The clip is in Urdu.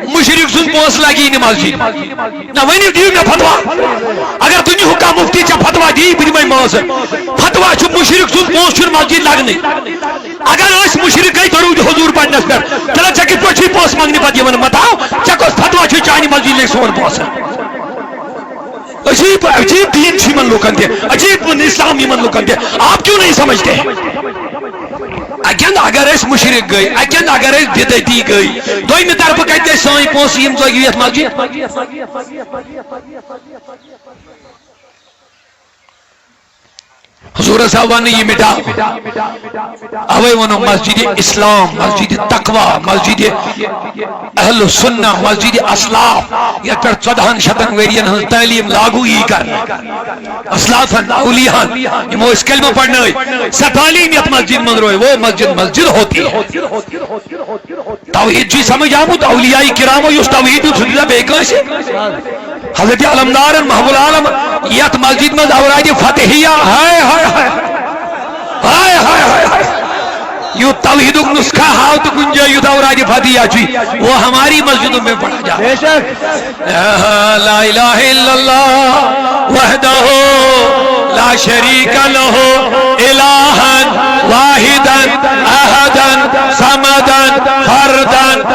مشرک سن پونس لگی نہ مسجد نہ ونیو دیو مے فتوا اگر دنیا حکام مفتی چا فتوا دی بنمے ماز فتوا چھ مشرک سن پونس چھ مسجد لگنے اگر اس مشرک گئی درود حضور پڑھنس پر چلا چکی پوچھی پونس مانگنے پہ دیون متاو چکوس فتوا چھ چانی مسجد لے سون پونس عجیب عجیب دین چھ من لوکن دے عجیب اسلام یمن لوکن دے آپ کیوں نہیں سمجھتے اگین اگر اس مشرک گئی اگین اگر اس بدعتی گئی دوئی میں طرف کہتے سائیں پونس یم زگیت مسجد حضور صاحب نے یہ مٹا اوے ونو مسجد اسلام مسجد تقوی مسجد اہل سنہ مسجد اسلاف یہ پر 14 شتن ویرین ہن تعلیم لاگو ہی کر اسلافن اولیاء یہ مو اس کلمہ پڑھنا ہے تعلیم یہ مسجد من روئے وہ مسجد ہوتی ہے توحید جی سمجھ آمد اولیاء کرام یس توحید سنیدہ بے کیسے حضرت علمدار محب العالم یت مسجد میں اوراد فتحیہ ہائے ہائے ہائے ہائے ہائے ہائے یو توحید نسخہ ہاؤ تو کنجا یو اوراد فتحیہ چی وہ ہماری مسجدوں میں پڑھا جا لا الہ الا اللہ وحدہ لا شریک لہ الہا واحدا احدا صمدا فردا